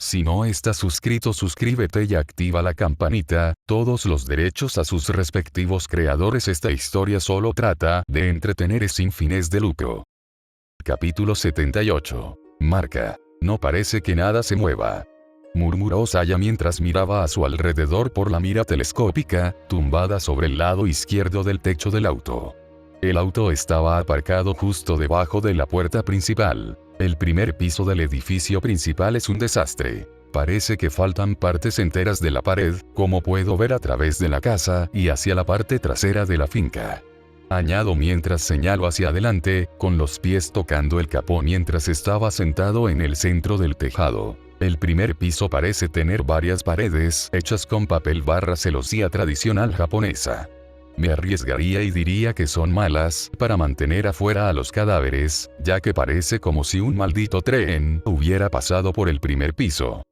Si no estás suscrito, suscríbete y activa la campanita, todos los derechos a sus respectivos creadores. Esta historia solo trata de entretener sin fines de lucro. Capítulo 78. Marca. No parece que nada se mueva, murmuró Saya mientras miraba a su alrededor por la mira telescópica, tumbada sobre el lado izquierdo del techo del auto. El auto estaba aparcado justo debajo de la puerta principal. El primer piso del edificio principal es un desastre. Parece que faltan partes enteras de la pared, como puedo ver a través de la casa y hacia la parte trasera de la finca, añado mientras señalo hacia adelante, con los pies tocando el capó mientras estaba sentado en el centro del tejado. El primer piso parece tener varias paredes hechas con papel barra celosía tradicional japonesa. Me arriesgaría y diría que son malas para mantener afuera a los cadáveres, ya que parece como si un maldito tren hubiera pasado por el primer piso.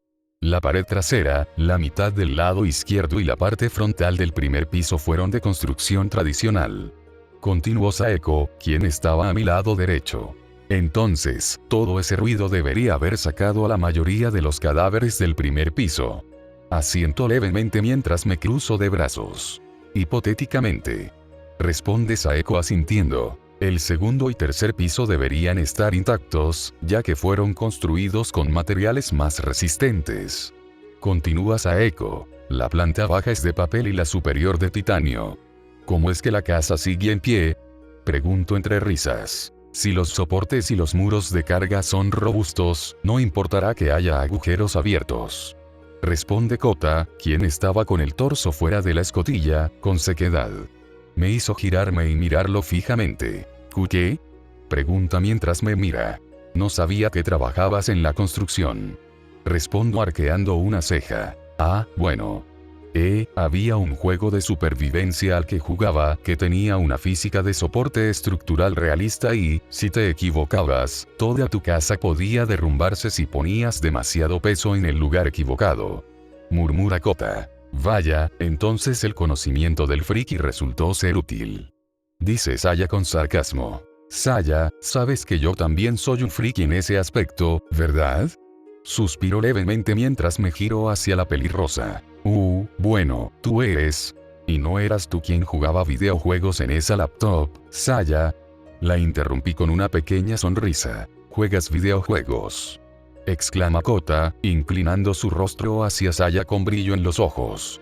La pared trasera, la mitad del lado izquierdo y la parte frontal del primer piso fueron de construcción tradicional, continuó Saeko, quien estaba a mi lado derecho. Entonces, todo ese ruido debería haber sacado a la mayoría de los cadáveres del primer piso. Asiento levemente mientras me cruzo de brazos. Hipotéticamente, responde Saeko asintiendo. El segundo y tercer piso deberían estar intactos, ya que fueron construidos con materiales más resistentes. Continúa Saeko. La planta baja es de papel y la superior de titanio. ¿Cómo es que la casa sigue en pie?, pregunto entre risas. Si los soportes y los muros de carga son robustos, no importará que haya agujeros abiertos, responde Kota, quien estaba con el torso fuera de la escotilla, con sequedad. Me hizo girarme y mirarlo fijamente. ¿Qué?, pregunta mientras me mira. No sabía que trabajabas en la construcción, respondo arqueando una ceja. Ah, bueno. Había un juego de supervivencia al que jugaba que tenía una física de soporte estructural realista y, si te equivocabas, toda tu casa podía derrumbarse si ponías demasiado peso en el lugar equivocado, murmura Kota. Vaya, entonces el conocimiento del friki resultó ser útil, dice Saya con sarcasmo. Saya, sabes que yo también soy un friki en ese aspecto, ¿verdad? Suspiro levemente mientras me giro hacia la pelirrosa. Bueno, tú eres. ¿Y no eras tú quien jugaba videojuegos en esa laptop, Saya? La interrumpí con una pequeña sonrisa. ¿Juegas videojuegos?, exclama Kota, inclinando su rostro hacia Saya con brillo en los ojos.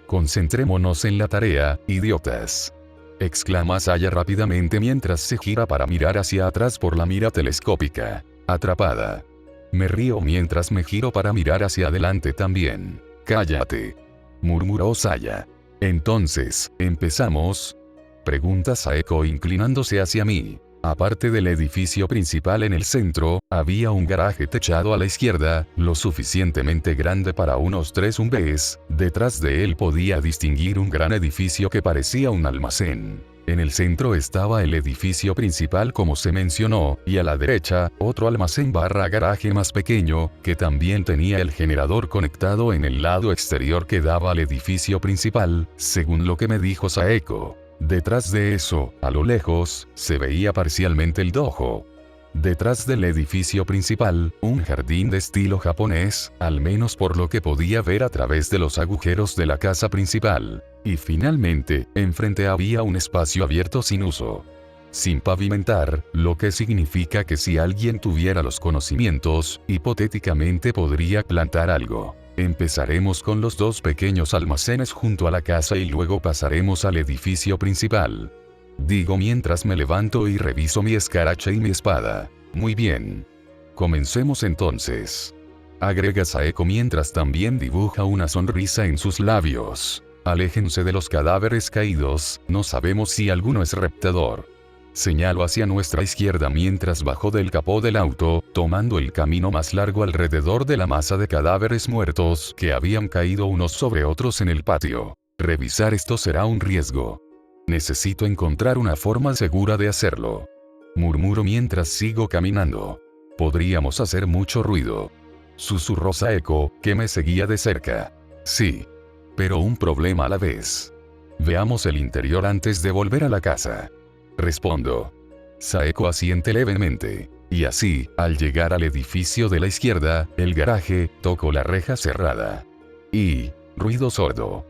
Concentrémonos en la tarea, idiotas, exclama Saya rápidamente mientras se gira para mirar hacia atrás por la mira telescópica. Atrapada. Me río mientras me giro para mirar hacia adelante también. Cállate, murmuró Saya. Entonces, ¿empezamos?, pregunta Saeko inclinándose hacia mí. Aparte del edificio principal en el centro, había un garaje techado a la izquierda, lo suficientemente grande para unos 3 umbes. Detrás de él podía distinguir un gran edificio que parecía un almacén. En el centro estaba el edificio principal como se mencionó, y a la derecha, otro almacén barra garaje más pequeño, que también tenía el generador conectado en el lado exterior que daba al edificio principal, según lo que me dijo Saeko. Detrás de eso, a lo lejos, se veía parcialmente el dojo. Detrás del edificio principal, un jardín de estilo japonés, al menos por lo que podía ver a través de los agujeros de la casa principal. Y finalmente, enfrente había un espacio abierto sin uso, sin pavimentar, lo que significa que si alguien tuviera los conocimientos, hipotéticamente podría plantar algo. Empezaremos con los 2 pequeños almacenes junto a la casa y luego pasaremos al edificio principal, digo mientras me levanto y reviso mi escaracha y mi espada. Muy bien. Comencemos entonces, agrega Saeko mientras también dibuja una sonrisa en sus labios. Aléjense de los cadáveres caídos, no sabemos si alguno es reptador. Señalo hacia nuestra izquierda mientras bajo del capó del auto, tomando el camino más largo alrededor de la masa de cadáveres muertos que habían caído unos sobre otros en el patio. Revisar esto será un riesgo. Necesito encontrar una forma segura de hacerlo, murmuro mientras sigo caminando. Podríamos hacer mucho ruido, susurró Saeko, que me seguía de cerca. Sí, pero un problema a la vez. Veamos el interior antes de volver a la casa, respondo. Saeko asiente levemente. Y así, al llegar al edificio de la izquierda, el garaje, toco la reja cerrada. Y... ruido sordo.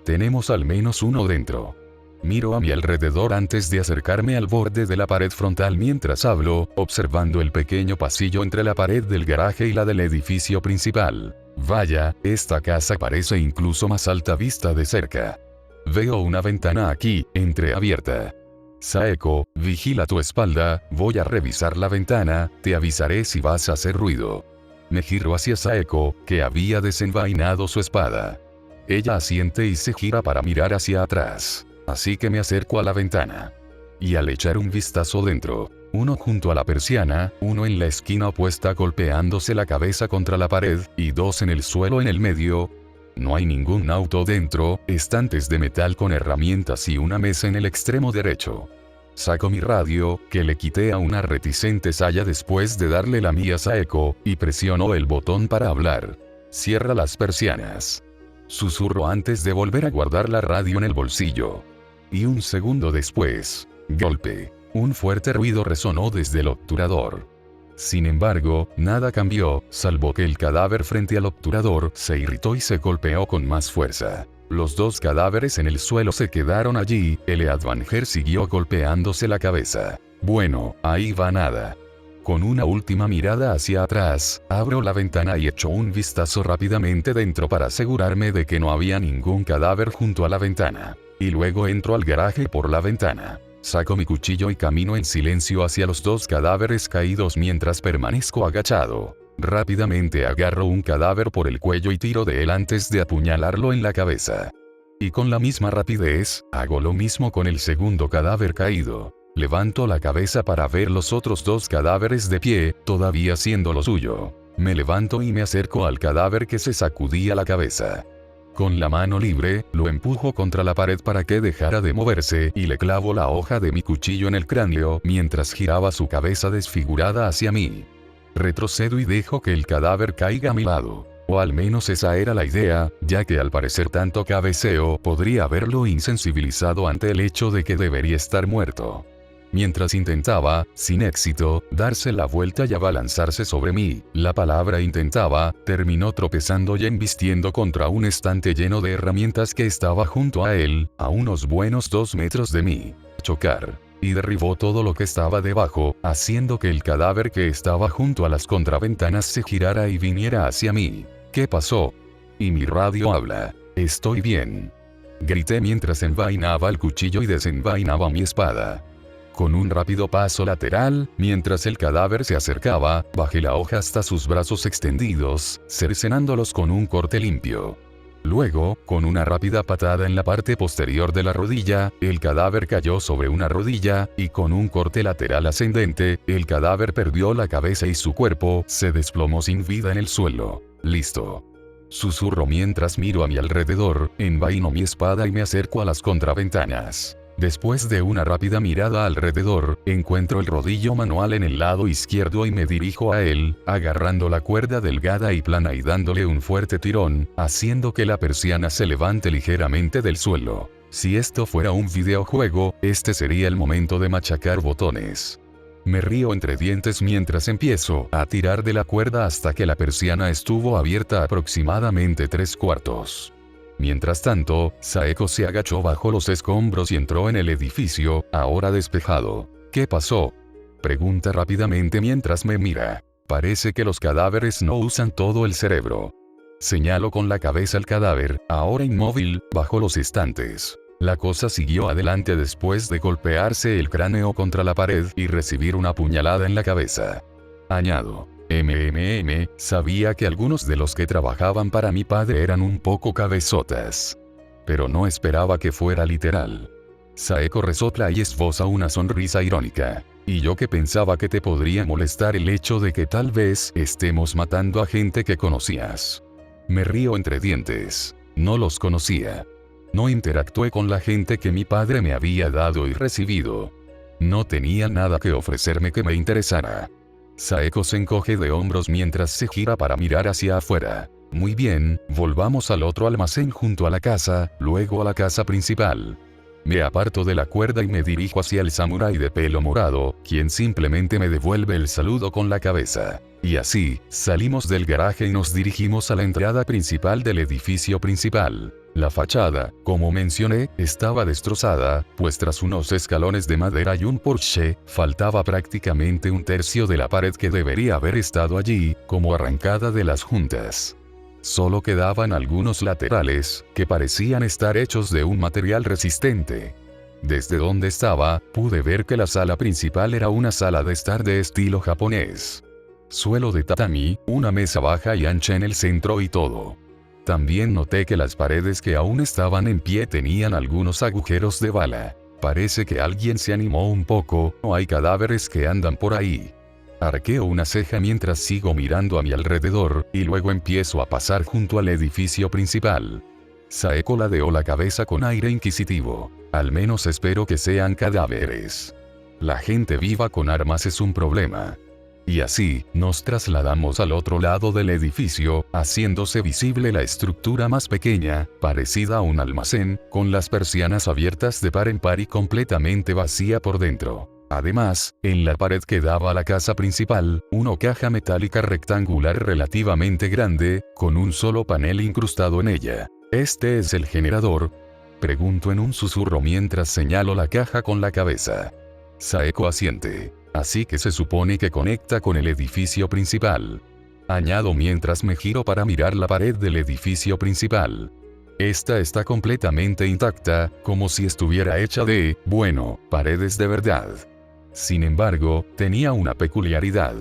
Tenemos al menos uno dentro. Miro a mi alrededor antes de acercarme al borde de la pared frontal mientras hablo, observando el pequeño pasillo entre la pared del garaje y la del edificio principal. Vaya, esta casa parece incluso más alta vista de cerca. Veo una ventana aquí, entreabierta. Saeko, vigila tu espalda, voy a revisar la ventana, te avisaré si vas a hacer ruido. Me giro hacia Saeko, que había desenvainado su espada. Ella asiente y se gira para mirar hacia atrás. Así que me acerco a la ventana. Y al echar un vistazo dentro, uno junto a la persiana, uno en la esquina opuesta golpeándose la cabeza contra la pared, y dos en el suelo en el medio. No hay ningún auto dentro, estantes de metal con herramientas y una mesa en el extremo derecho. Saco mi radio, que le quité a una reticente Saya después de darle la mía a Saeko, y presiono el botón para hablar. Cierra las persianas. Susurro antes de volver a guardar la radio en el bolsillo. Y un segundo después, golpe. Un fuerte ruido resonó desde el obturador. Sin embargo, nada cambió, salvo que el cadáver frente al obturador se irritó y se golpeó con más fuerza. Los dos cadáveres en el suelo se quedaron allí, el Eadvanger siguió golpeándose la cabeza. Bueno, ahí va nada. Con una última mirada hacia atrás, abro la ventana y echo un vistazo rápidamente dentro para asegurarme de que no había ningún cadáver junto a la ventana. Y luego entro al garaje por la ventana. Saco mi cuchillo y camino en silencio hacia los dos cadáveres caídos mientras permanezco agachado. Rápidamente agarro un cadáver por el cuello y tiro de él antes de apuñalarlo en la cabeza. Y con la misma rapidez, hago lo mismo con el segundo cadáver caído. Levanto la cabeza para ver los otros dos cadáveres de pie, todavía haciendo lo suyo. Me levanto y me acerco al cadáver que se sacudía la cabeza. Con la mano libre, lo empujo contra la pared para que dejara de moverse y le clavo la hoja de mi cuchillo en el cráneo mientras giraba su cabeza desfigurada hacia mí. Retrocedo y dejo que el cadáver caiga a mi lado. O al menos esa era la idea, ya que al parecer tanto cabeceo podría haberlo insensibilizado ante el hecho de que debería estar muerto. Mientras intentaba, sin éxito, darse la vuelta y abalanzarse sobre mí, la palabra intentaba, terminó tropezando y embistiendo contra un estante lleno de herramientas que estaba junto a él, a unos buenos 2 metros de mí. Chocar. Y derribó todo lo que estaba debajo, haciendo que el cadáver que estaba junto a las contraventanas se girara y viniera hacia mí. ¿Qué pasó? Y mi radio habla. Estoy bien. Grité mientras envainaba el cuchillo y desenvainaba mi espada. Con un rápido paso lateral, mientras el cadáver se acercaba, bajé la hoja hasta sus brazos extendidos, cercenándolos con un corte limpio. Luego, con una rápida patada en la parte posterior de la rodilla, el cadáver cayó sobre una rodilla, y con un corte lateral ascendente, el cadáver perdió la cabeza y su cuerpo se desplomó sin vida en el suelo. Listo. Susurro mientras miro a mi alrededor, envaino mi espada y me acerco a las contraventanas. Después de una rápida mirada alrededor, encuentro el rodillo manual en el lado izquierdo y me dirijo a él, agarrando la cuerda delgada y plana y dándole un fuerte tirón, haciendo que la persiana se levante ligeramente del suelo. Si esto fuera un videojuego, este sería el momento de machacar botones. Me río entre dientes mientras empiezo a tirar de la cuerda hasta que la persiana estuvo abierta aproximadamente 3/4. Mientras tanto, Saeko se agachó bajo los escombros y entró en el edificio, ahora despejado. ¿Qué pasó? Pregunta rápidamente mientras me mira. Parece que los cadáveres no usan todo el cerebro. Señalo con la cabeza al cadáver, ahora inmóvil, bajo los estantes. La cosa siguió adelante después de golpearse el cráneo contra la pared y recibir una puñalada en la cabeza. Añado. Sabía que algunos de los que trabajaban para mi padre eran un poco cabezotas. Pero no esperaba que fuera literal. Saeko resopla y esboza una sonrisa irónica. Y yo que pensaba que te podría molestar el hecho de que tal vez estemos matando a gente que conocías. Me río entre dientes. No los conocía. No interactué con la gente que mi padre me había dado y recibido. No tenía nada que ofrecerme que me interesara. Saeko se encoge de hombros mientras se gira para mirar hacia afuera. Muy bien, volvamos al otro almacén junto a la casa, luego a la casa principal. Me aparto de la cuerda y me dirijo hacia el samurái de pelo morado, quien simplemente me devuelve el saludo con la cabeza. Y así, salimos del garaje y nos dirigimos a la entrada principal del edificio principal. La fachada, como mencioné, estaba destrozada, pues tras unos escalones de madera y un porche, faltaba prácticamente un tercio de la pared que debería haber estado allí, como arrancada de las juntas. Solo quedaban algunos laterales, que parecían estar hechos de un material resistente. Desde donde estaba, pude ver que la sala principal era una sala de estar de estilo japonés. Suelo de tatami, una mesa baja y ancha en el centro y todo. También noté que las paredes que aún estaban en pie tenían algunos agujeros de bala. Parece que alguien se animó un poco, o hay cadáveres que andan por ahí. Arqueo una ceja mientras sigo mirando a mi alrededor, y luego empiezo a pasar junto al edificio principal. Saeko ladeó la cabeza con aire inquisitivo. Al menos espero que sean cadáveres. La gente viva con armas es un problema. Y así, nos trasladamos al otro lado del edificio, haciéndose visible la estructura más pequeña, parecida a un almacén, con las persianas abiertas de par en par y completamente vacía por dentro. Además, en la pared que daba a la casa principal, una caja metálica rectangular relativamente grande, con un solo panel incrustado en ella. ¿Este es el generador?, pregunto en un susurro mientras señalo la caja con la cabeza. Saeko asiente. Así que se supone que conecta con el edificio principal. Añado mientras me giro para mirar la pared del edificio principal. Esta está completamente intacta, como si estuviera hecha de, bueno, paredes de verdad. Sin embargo, tenía una peculiaridad.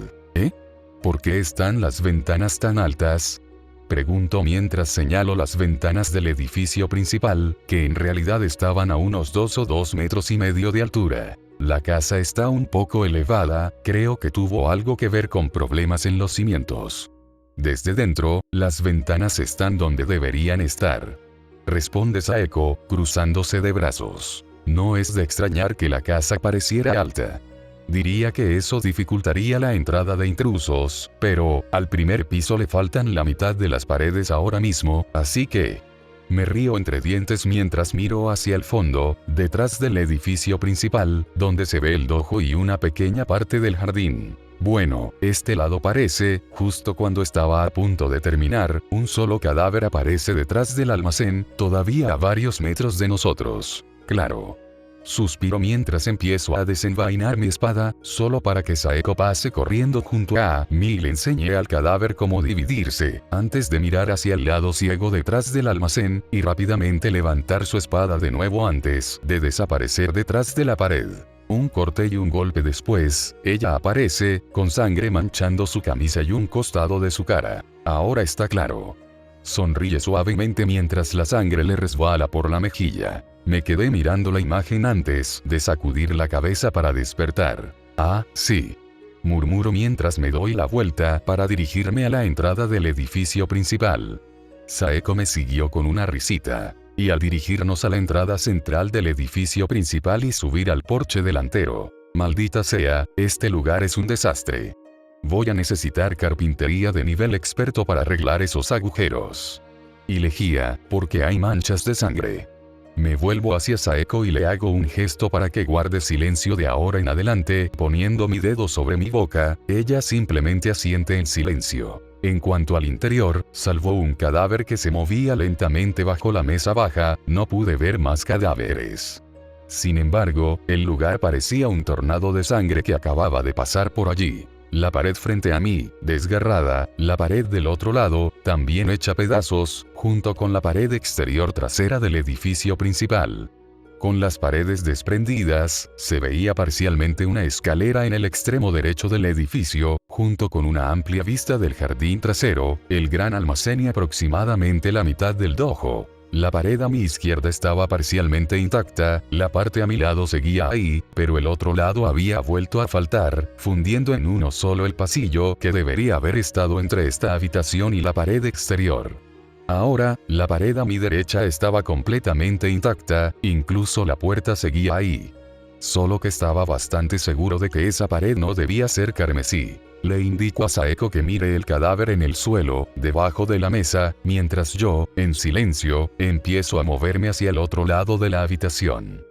¿Por qué están las ventanas tan altas?, pregunto mientras señalo las ventanas del edificio principal, que en realidad estaban a unos 2 o 2,5 metros de altura. La casa está un poco elevada, creo que tuvo algo que ver con problemas en los cimientos. Desde dentro, las ventanas están donde deberían estar, responde Saeko, cruzándose de brazos. No es de extrañar que la casa pareciera alta. Diría que eso dificultaría la entrada de intrusos, pero, al primer piso le faltan la mitad de las paredes ahora mismo, así que... Me río entre dientes mientras miro hacia el fondo, detrás del edificio principal, donde se ve el dojo y una pequeña parte del jardín. Bueno, este lado parece, justo cuando estaba a punto de terminar, un solo cadáver aparece detrás del almacén, todavía a varios metros de nosotros. Claro. Suspiro mientras empiezo a desenvainar mi espada, solo para que Saeko pase corriendo junto a mí y le enseñe al cadáver cómo dividirse, antes de mirar hacia el lado ciego detrás del almacén, y rápidamente levantar su espada de nuevo antes de desaparecer detrás de la pared. Un corte y un golpe después, ella aparece, con sangre manchando su camisa y un costado de su cara. Ahora está claro. Sonríe suavemente mientras la sangre le resbala por la mejilla. Me quedé mirando la imagen antes de sacudir la cabeza para despertar. Ah, sí. Murmuro mientras me doy la vuelta para dirigirme a la entrada del edificio principal. Saeko me siguió con una risita. Y al dirigirnos a la entrada central del edificio principal y subir al porche delantero. Maldita sea, este lugar es un desastre. Voy a necesitar carpintería de nivel experto para arreglar esos agujeros. Y lejía, porque hay manchas de sangre. Me vuelvo hacia Saeko y le hago un gesto para que guarde silencio de ahora en adelante, poniendo mi dedo sobre mi boca, ella simplemente asiente en silencio. En cuanto al interior, salvo un cadáver que se movía lentamente bajo la mesa baja, no pude ver más cadáveres. Sin embargo, el lugar parecía un tornado de sangre que acababa de pasar por allí. La pared frente a mí, desgarrada, la pared del otro lado, también hecha pedazos, junto con la pared exterior trasera del edificio principal. Con las paredes desprendidas, se veía parcialmente una escalera en el extremo derecho del edificio, junto con una amplia vista del jardín trasero, el gran almacén y aproximadamente la mitad del dojo. La pared a mi izquierda estaba parcialmente intacta, la parte a mi lado seguía ahí, pero el otro lado había vuelto a faltar, fundiendo en uno solo el pasillo que debería haber estado entre esta habitación y la pared exterior. Ahora, la pared a mi derecha estaba completamente intacta, incluso la puerta seguía ahí. Solo que estaba bastante seguro de que esa pared no debía ser carmesí. Le indico a Saeko que mire el cadáver en el suelo, debajo de la mesa, mientras yo, en silencio, empiezo a moverme hacia el otro lado de la habitación.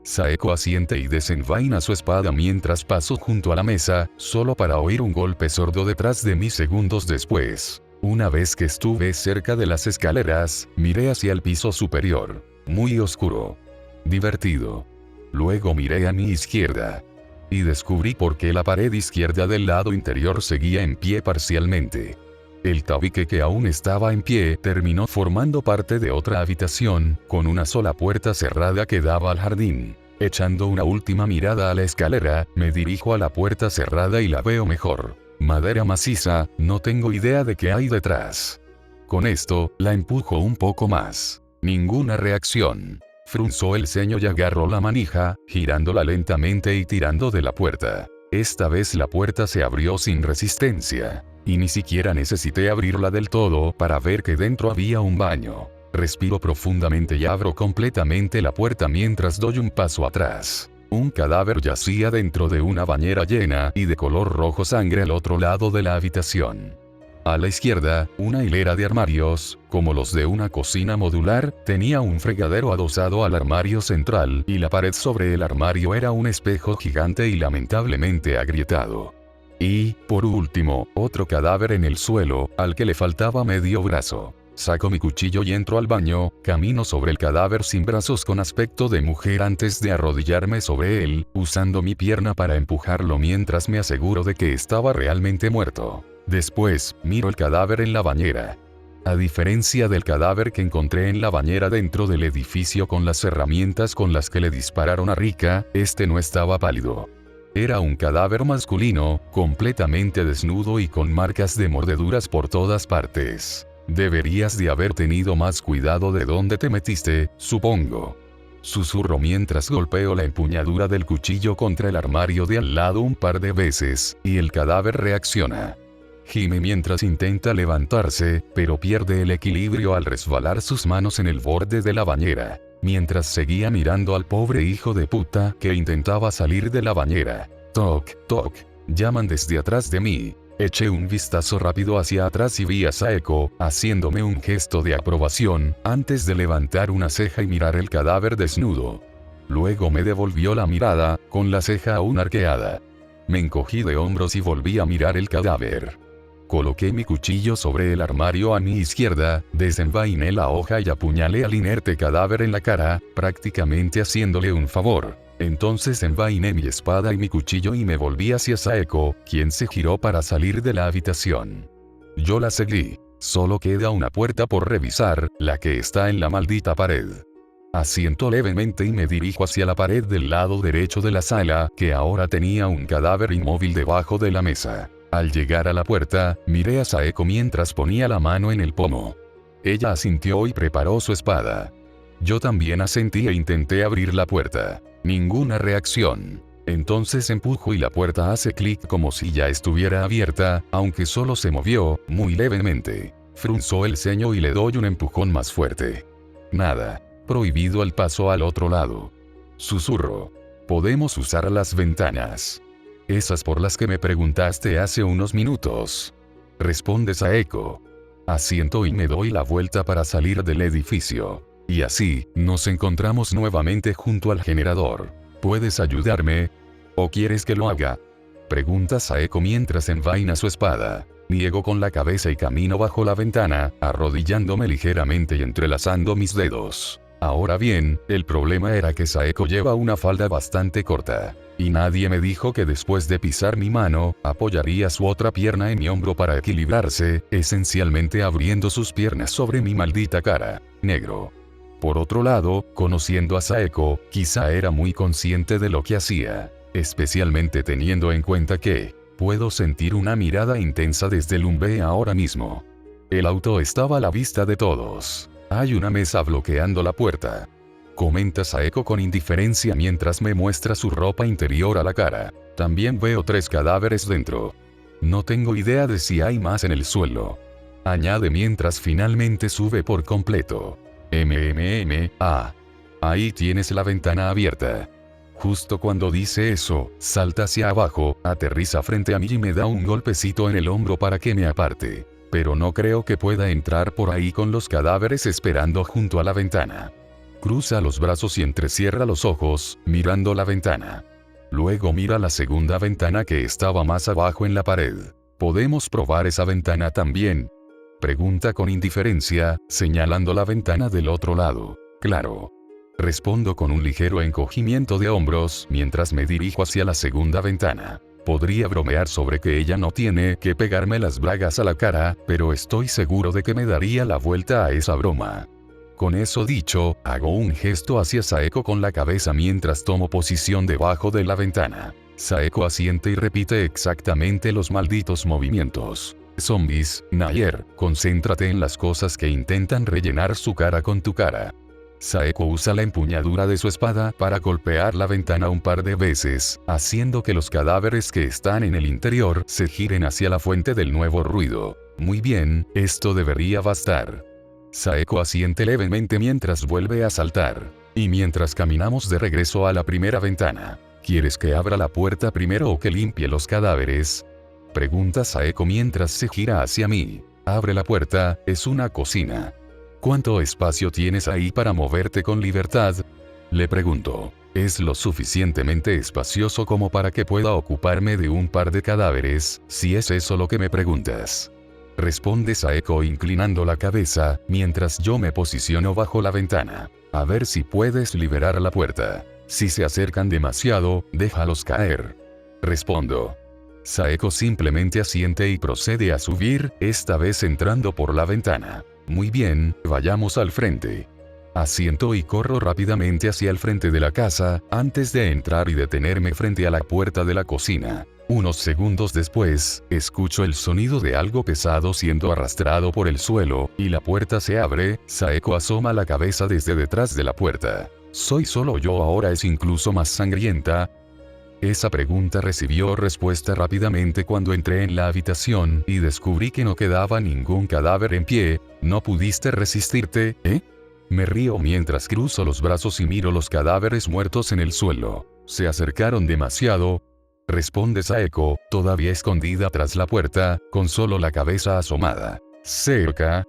Saeko asiente y desenvaina su espada mientras paso junto a la mesa, solo para oír un golpe sordo detrás de mí segundos después. Una vez que estuve cerca de las escaleras, miré hacia el piso superior. Muy oscuro. Divertido. Luego miré a mi izquierda. Y descubrí por qué la pared izquierda del lado interior seguía en pie parcialmente. El tabique que aún estaba en pie terminó formando parte de otra habitación, con una sola puerta cerrada que daba al jardín. Echando una última mirada a la escalera, me dirijo a la puerta cerrada y la veo mejor. Madera maciza, no tengo idea de qué hay detrás. Con esto, la empujo un poco más. Ninguna reacción. Frunzó el ceño y agarró la manija, girándola lentamente y tirando de la puerta. Esta vez la puerta se abrió sin resistencia. Y ni siquiera necesité abrirla del todo para ver que dentro había un baño. Respiro profundamente y abro completamente la puerta mientras doy un paso atrás. Un cadáver yacía dentro de una bañera llena y de color rojo sangre al otro lado de la habitación. A la izquierda, una hilera de armarios, como los de una cocina modular, tenía un fregadero adosado al armario central y la pared sobre el armario era un espejo gigante y lamentablemente agrietado. Y, por último, otro cadáver en el suelo, al que le faltaba medio brazo. Saco mi cuchillo y entro al baño, camino sobre el cadáver sin brazos con aspecto de mujer antes de arrodillarme sobre él, usando mi pierna para empujarlo mientras me aseguro de que estaba realmente muerto. Después, miro el cadáver en la bañera. A diferencia del cadáver que encontré en la bañera dentro del edificio con las herramientas con las que le dispararon a Rika, este no estaba pálido. Era un cadáver masculino, completamente desnudo y con marcas de mordeduras por todas partes. Deberías de haber tenido más cuidado de dónde te metiste, supongo. Susurro mientras golpeo la empuñadura del cuchillo contra el armario de al lado un par de veces, y el cadáver reacciona. Gime mientras intenta levantarse, pero pierde el equilibrio al resbalar sus manos en el borde de la bañera. Mientras seguía mirando al pobre hijo de puta que intentaba salir de la bañera. Toc, toc. Llaman desde atrás de mí. Eché un vistazo rápido hacia atrás y vi a Saeko, haciéndome un gesto de aprobación, antes de levantar una ceja y mirar el cadáver desnudo. Luego me devolvió la mirada, con la ceja aún arqueada. Me encogí de hombros y volví a mirar el cadáver. Coloqué mi cuchillo sobre el armario a mi izquierda, desenvainé la hoja y apuñalé al inerte cadáver en la cara, prácticamente haciéndole un favor. Entonces envainé mi espada y mi cuchillo y me volví hacia Saeko, quien se giró para salir de la habitación. Yo la seguí. Solo queda una puerta por revisar, la que está en la maldita pared. Asiento levemente y me dirijo hacia la pared del lado derecho de la sala, que ahora tenía un cadáver inmóvil debajo de la mesa. Al llegar a la puerta, miré a Saeko mientras ponía la mano en el pomo. Ella asintió y preparó su espada. Yo también asentí e intenté abrir la puerta. Ninguna reacción. Entonces empujo y la puerta hace clic como si ya estuviera abierta, aunque solo se movió, muy levemente. Frunzó el ceño y le doy un empujón más fuerte. Nada. Prohibido el paso al otro lado. Susurro. Podemos usar las ventanas. Esas por las que me preguntaste hace unos minutos. Responde Saeko. Asiento y me doy la vuelta para salir del edificio. Y así, nos encontramos nuevamente junto al generador. ¿Puedes ayudarme? ¿O quieres que lo haga? Pregunta Saeko mientras envaina su espada. Niego con la cabeza y camino bajo la ventana, arrodillándome ligeramente y entrelazando mis dedos. Ahora bien, el problema era que Saeko lleva una falda bastante corta. Y nadie me dijo que después de pisar mi mano, apoyaría su otra pierna en mi hombro para equilibrarse, esencialmente abriendo sus piernas sobre mi maldita cara. Negro. Por otro lado, conociendo a Saeko, quizá era muy consciente de lo que hacía. Especialmente teniendo en cuenta que, puedo sentir una mirada intensa desde el Umbe ahora mismo. El auto estaba a la vista de todos. Hay una mesa bloqueando la puerta. Comenta Saeko con indiferencia mientras me muestra su ropa interior a la cara. También veo 3 cadáveres dentro. No tengo idea de si hay más en el suelo. Añade mientras finalmente sube por completo. Ahí tienes la ventana abierta. Justo cuando dice eso, salta hacia abajo, aterriza frente a mí y me da un golpecito en el hombro para que me aparte. Pero no creo que pueda entrar por ahí con los cadáveres esperando junto a la ventana. Cruza los brazos y entrecierra los ojos, mirando la ventana. Luego mira la segunda ventana que estaba más abajo en la pared. ¿Podemos probar esa ventana también?, pregunta con indiferencia, señalando la ventana del otro lado. Claro. Respondo con un ligero encogimiento de hombros mientras me dirijo hacia la segunda ventana. Podría bromear sobre que ella no tiene que pegarme las bragas a la cara, pero estoy seguro de que me daría la vuelta a esa broma. Con eso dicho, hago un gesto hacia Saeko con la cabeza mientras tomo posición debajo de la ventana. Saeko asiente y repite exactamente los malditos movimientos. Zombies, Nair, concéntrate en las cosas que intentan rellenar su cara con tu cara. Saeko usa la empuñadura de su espada para golpear la ventana un par de veces, haciendo que los cadáveres que están en el interior se giren hacia la fuente del nuevo ruido. Muy bien, esto debería bastar. Saeko asiente levemente mientras vuelve a saltar. Y mientras caminamos de regreso a la primera ventana. ¿Quieres que abra la puerta primero o que limpie los cadáveres?, pregunta Saeko mientras se gira hacia mí. Abre la puerta, es una cocina. ¿Cuánto espacio tienes ahí para moverte con libertad?, le pregunto. Es lo suficientemente espacioso como para que pueda ocuparme de un par de cadáveres, si es eso lo que me preguntas. Responde Saeko inclinando la cabeza, mientras yo me posiciono bajo la ventana. A ver si puedes liberar la puerta. Si se acercan demasiado, déjalos caer. Respondo. Saeko simplemente asiente y procede a subir, esta vez entrando por la ventana. Muy bien, vayamos al frente. Asiento y corro rápidamente hacia el frente de la casa, antes de entrar y detenerme frente a la puerta de la cocina. Unos segundos después, escucho el sonido de algo pesado siendo arrastrado por el suelo, y la puerta se abre. Saeko asoma la cabeza desde detrás de la puerta. ¿Soy solo yo ahora es incluso más sangrienta? Esa pregunta recibió respuesta rápidamente cuando entré en la habitación y descubrí que no quedaba ningún cadáver en pie. ¿No pudiste resistirte, eh? Me río mientras cruzo los brazos y miro los cadáveres muertos en el suelo. Se acercaron demasiado, responde Saeko, todavía escondida tras la puerta, con solo la cabeza asomada. ¿Cerca?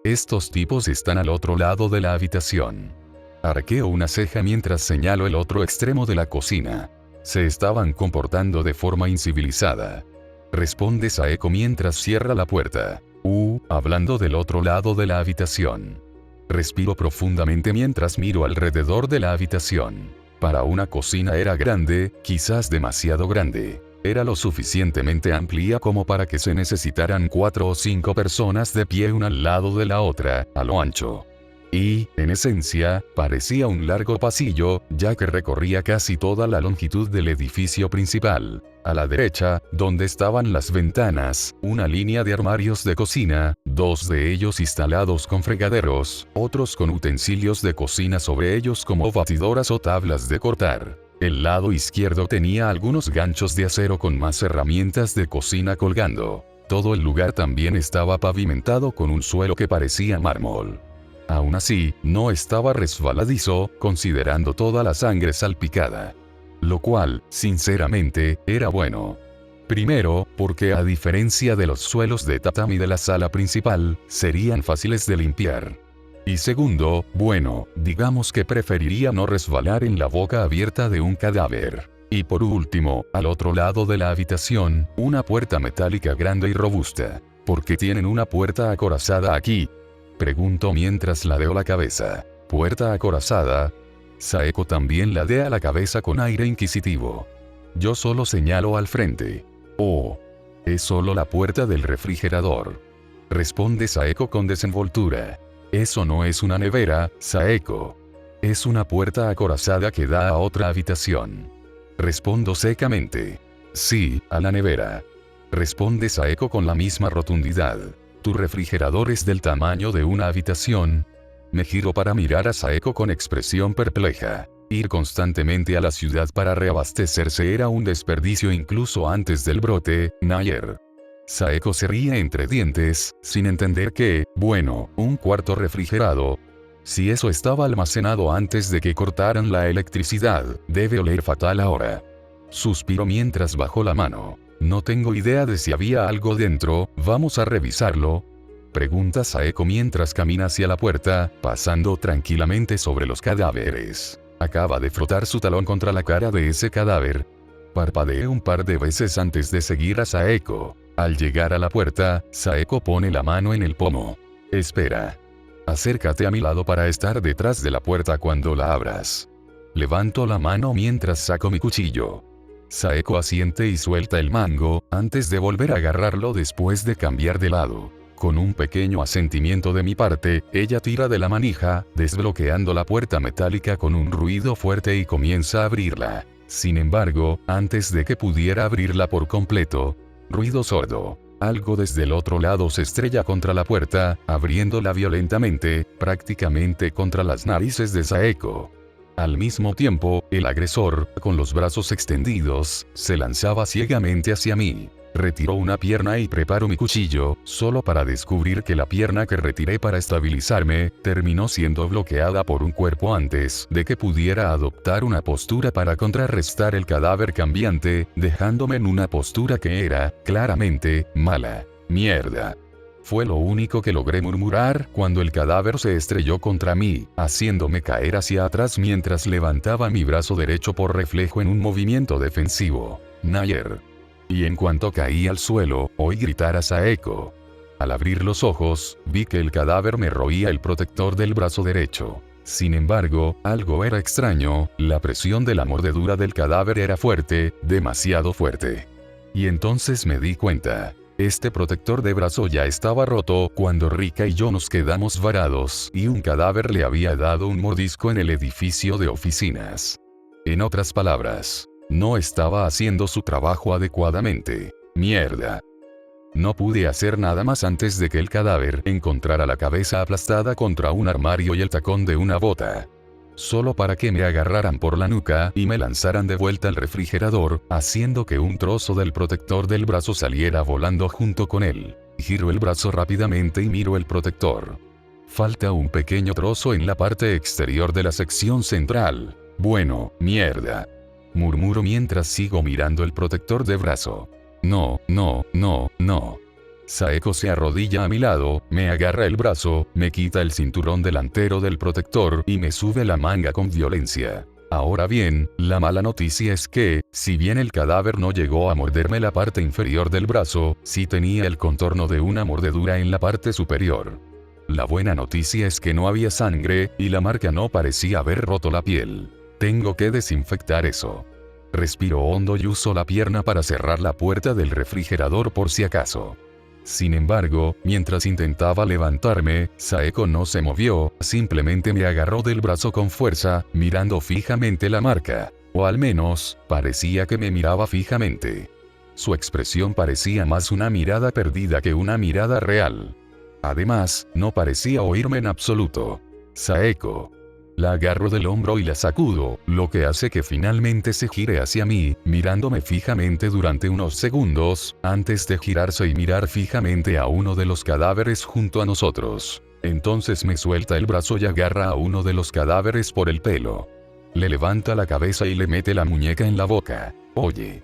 Estos tipos están al otro lado de la habitación. Arqueo una ceja mientras señalo el otro extremo de la cocina. Se estaban comportando de forma incivilizada. Responde Saeko mientras cierra la puerta. Hablando del otro lado de la habitación. Respiro profundamente mientras miro alrededor de la habitación. Para una cocina era grande, quizás demasiado grande. Era lo suficientemente amplia como para que se necesitaran 4 o 5 personas de pie una al lado de la otra, a lo ancho. Y, en esencia, parecía un largo pasillo, ya que recorría casi toda la longitud del edificio principal. A la derecha, donde estaban las ventanas, una línea de armarios de cocina, 2 de ellos instalados con fregaderos, otros con utensilios de cocina sobre ellos como batidoras o tablas de cortar. El lado izquierdo tenía algunos ganchos de acero con más herramientas de cocina colgando. Todo el lugar también estaba pavimentado con un suelo que parecía mármol. Aún así, no estaba resbaladizo, considerando toda la sangre salpicada. Lo cual, sinceramente, era bueno. Primero, porque a diferencia de los suelos de tatami de la sala principal, serían fáciles de limpiar. Y segundo, bueno, digamos que preferiría no resbalar en la boca abierta de un cadáver. Y por último, al otro lado de la habitación, una puerta metálica grande y robusta. ¿Por qué tienen una puerta acorazada aquí?, pregunto mientras ladeo la cabeza. ¿Puerta acorazada? Saeko también ladea la cabeza con aire inquisitivo. Yo solo señalo al frente. Oh. Es solo la puerta del refrigerador. Responde Saeko con desenvoltura. Eso no es una nevera, Saeko. Es una puerta acorazada que da a otra habitación. Respondo secamente. Sí, a la nevera. Responde Saeko con la misma rotundidad. Tu refrigerador es del tamaño de una habitación. Me giro para mirar a Saeko con expresión perpleja. Ir constantemente a la ciudad para reabastecerse era un desperdicio incluso antes del brote, Nair. Saeko se ríe entre dientes, sin entender que, bueno, un cuarto refrigerado. Si eso estaba almacenado antes de que cortaran la electricidad, debe oler fatal ahora. Suspiro mientras bajo la mano. No tengo idea de si había algo dentro, vamos a revisarlo. pregunta Saeko mientras camina hacia la puerta, pasando tranquilamente sobre los cadáveres. Acaba de frotar su talón contra la cara de ese cadáver. Parpadeé un par de veces antes de seguir a Saeko. Al llegar a la puerta, Saeko pone la mano en el pomo. Espera. Acércate a mi lado para estar detrás de la puerta cuando la abras. Levanto la mano mientras saco mi cuchillo. Saeko asiente y suelta el mango, antes de volver a agarrarlo después de cambiar de lado. Con un pequeño asentimiento de mi parte, ella tira de la manija, desbloqueando la puerta metálica con un ruido fuerte y comienza a abrirla. Sin embargo, antes de que pudiera abrirla por completo, ruido sordo. Algo desde el otro lado se estrella contra la puerta, abriéndola violentamente, prácticamente contra las narices de Saeko. Al mismo tiempo, el agresor, con los brazos extendidos, se lanzaba ciegamente hacia mí. Retiró una pierna y preparó mi cuchillo, solo para descubrir que la pierna que retiré para estabilizarme, terminó siendo bloqueada por un cuerpo antes de que pudiera adoptar una postura para contrarrestar el cadáver cambiante, dejándome en una postura que era, claramente, mala. Mierda. Fue lo único que logré murmurar cuando el cadáver se estrelló contra mí, haciéndome caer hacia atrás mientras levantaba mi brazo derecho por reflejo en un movimiento defensivo. Nair. Y en cuanto caí al suelo, oí gritar a Saeko. Al abrir los ojos, vi que el cadáver me roía el protector del brazo derecho. Sin embargo, algo era extraño, la presión de la mordedura del cadáver era fuerte, demasiado fuerte. Y entonces me di cuenta. Este protector de brazo ya estaba roto cuando Rika y yo nos quedamos varados y un cadáver le había dado un mordisco en el edificio de oficinas. En otras palabras, no estaba haciendo su trabajo adecuadamente. Mierda. No pude hacer nada más antes de que el cadáver encontrara la cabeza aplastada contra un armario y el tacón de una bota. Solo para que me agarraran por la nuca y me lanzaran de vuelta al refrigerador, haciendo que un trozo del protector del brazo saliera volando junto con él. Giro el brazo rápidamente y miro el protector. Falta un pequeño trozo en la parte exterior de la sección central. Bueno, mierda. Murmuro mientras sigo mirando el protector de brazo. No. Saeko se arrodilla a mi lado, me agarra el brazo, me quita el cinturón delantero del protector y me sube la manga con violencia. Ahora bien, la mala noticia es que, si bien el cadáver no llegó a morderme la parte inferior del brazo, sí tenía el contorno de una mordedura en la parte superior. La buena noticia es que no había sangre, y la marca no parecía haber roto la piel. Tengo que desinfectar eso. Respiro hondo y uso la pierna para cerrar la puerta del refrigerador por si acaso. Sin embargo, mientras intentaba levantarme, Saeko no se movió, simplemente me agarró del brazo con fuerza, mirando fijamente la marca. O al menos, parecía que me miraba fijamente. Su expresión parecía más una mirada perdida que una mirada real. Además, no parecía oírme en absoluto. Saeko. La agarro del hombro y la sacudo, lo que hace que finalmente se gire hacia mí, mirándome fijamente durante unos segundos, antes de girarse y mirar fijamente a uno de los cadáveres junto a nosotros. Entonces me suelta el brazo y agarra a uno de los cadáveres por el pelo. Le levanta la cabeza y le mete la muñeca en la boca. Oye.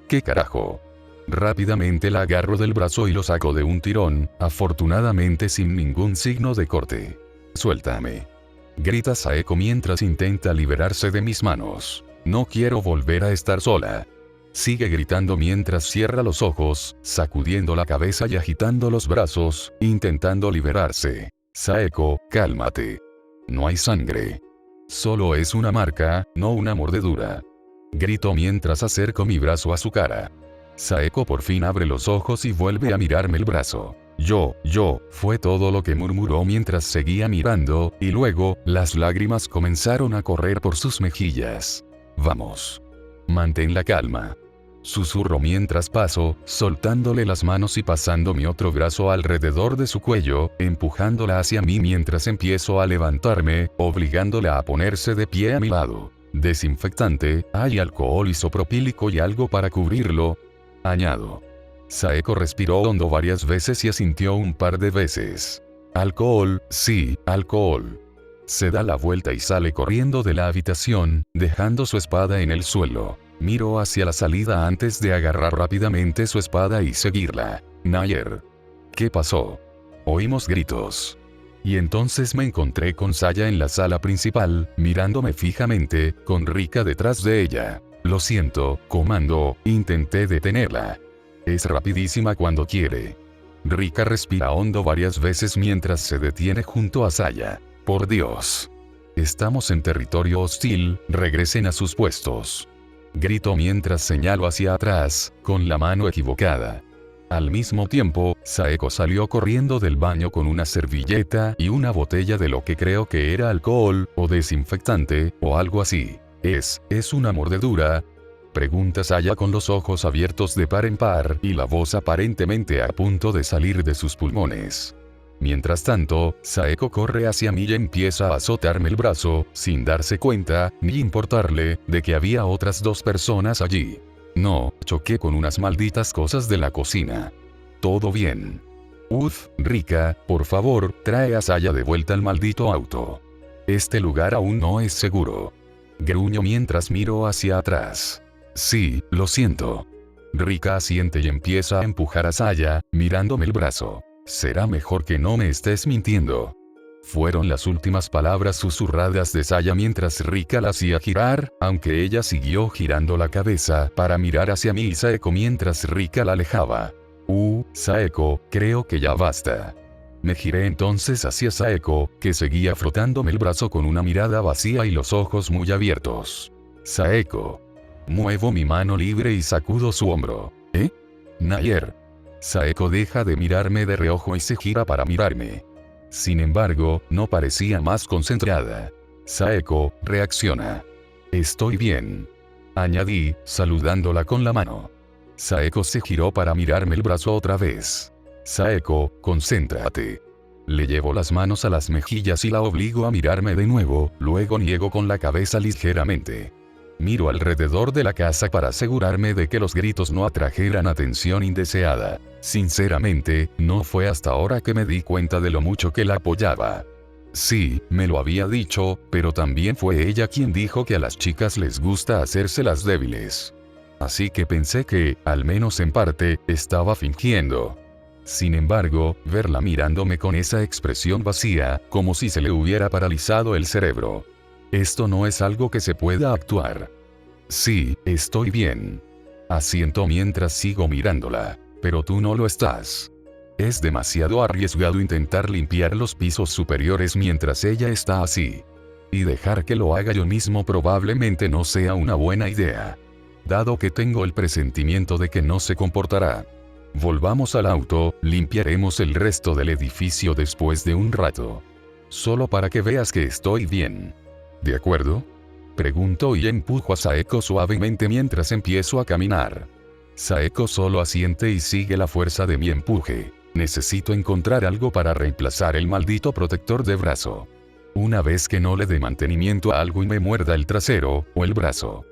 ¿Qué carajo? Rápidamente la agarro del brazo y lo saco de un tirón, afortunadamente sin ningún signo de corte. Suéltame. Grita Saeko mientras intenta liberarse de mis manos. No quiero volver a estar sola. Sigue gritando mientras cierra los ojos, sacudiendo la cabeza y agitando los brazos, intentando liberarse. Saeko, cálmate. No hay sangre. Solo es una marca, no una mordedura. Grito mientras acerco mi brazo a su cara. Saeko por fin abre los ojos y vuelve a mirarme el brazo. Fue todo lo que murmuró mientras seguía mirando, y luego, las lágrimas comenzaron a correr por sus mejillas. Vamos. Mantén la calma. Susurro mientras paso, soltándole las manos y pasando mi otro brazo alrededor de su cuello, empujándola hacia mí mientras empiezo a levantarme, obligándola a ponerse de pie a mi lado. Desinfectante, hay alcohol isopropílico y algo para cubrirlo. Añado. Saeko respiró hondo varias veces y asintió un par de veces. Alcohol, sí, alcohol. Se da la vuelta y sale corriendo de la habitación, dejando su espada en el suelo. Miro hacia la salida antes de agarrar rápidamente su espada y seguirla. Nair. ¿Qué pasó? Oímos gritos. Y entonces me encontré con Saya en la sala principal, mirándome fijamente, con Rika detrás de ella. Lo siento, comando, intenté detenerla. Es rapidísima cuando quiere. Rika respira hondo varias veces mientras se detiene junto a Saya. Por Dios. Estamos en territorio hostil, regresen a sus puestos. Grito mientras señalo hacia atrás, con la mano equivocada. Al mismo tiempo, Saeko salió corriendo del baño con una servilleta y una botella de lo que creo que era alcohol, o desinfectante, o algo así. ¿Es una mordedura? Pregunta Saya con los ojos abiertos de par en par y la voz aparentemente a punto de salir de sus pulmones. Mientras tanto, Saeko corre hacia mí y empieza a azotarme el brazo, sin darse cuenta, ni importarle, de que había otras 2 personas allí. No, choqué con unas malditas cosas de la cocina. Todo bien. Rika, por favor, trae a Saya de vuelta al maldito auto. Este lugar aún no es seguro. Gruño mientras miro hacia atrás. Sí, lo siento. Rika asiente y empieza a empujar a Saya, mirándome el brazo. Será mejor que no me estés mintiendo. Fueron las últimas palabras susurradas de Saya mientras Rika la hacía girar, aunque ella siguió girando la cabeza para mirar hacia mí y Saeko mientras Rika la alejaba. Saeko, creo que ya basta. Me giré entonces hacia Saeko, que seguía frotándome el brazo con una mirada vacía y los ojos muy abiertos. Saeko. Muevo mi mano libre y sacudo su hombro. Nair. Saeko deja de mirarme de reojo y se gira para mirarme. Sin embargo, no parecía más concentrada. Saeko, reacciona. Estoy bien. Añadí, saludándola con la mano. Saeko se giró para mirarme el brazo otra vez. Saeko, concéntrate. Le llevo las manos a las mejillas y la obligo a mirarme de nuevo, luego niego con la cabeza ligeramente. Miro alrededor de la casa para asegurarme de que los gritos no atrajeran atención indeseada. Sinceramente, no fue hasta ahora que me di cuenta de lo mucho que la apoyaba. Sí, me lo había dicho, pero también fue ella quien dijo que a las chicas les gusta hacerse las débiles. Así que pensé que, al menos en parte, estaba fingiendo. Sin embargo, verla mirándome con esa expresión vacía, como si se le hubiera paralizado el cerebro. Esto no es algo que se pueda actuar. Sí, estoy bien. Asiento mientras sigo mirándola, pero tú no lo estás. Es demasiado arriesgado intentar limpiar los pisos superiores mientras ella está así. Y dejar que lo haga yo mismo probablemente no sea una buena idea. Dado que tengo el presentimiento de que no se comportará. Volvamos al auto, limpiaremos el resto del edificio después de un rato. Solo para que veas que estoy bien. ¿De acuerdo? Pregunto y empujo a Saeko suavemente mientras empiezo a caminar. Saeko solo asiente y sigue la fuerza de mi empuje. Necesito encontrar algo para reemplazar el maldito protector de brazo. Una vez que no le dé mantenimiento a algo y me muerda el trasero, o el brazo.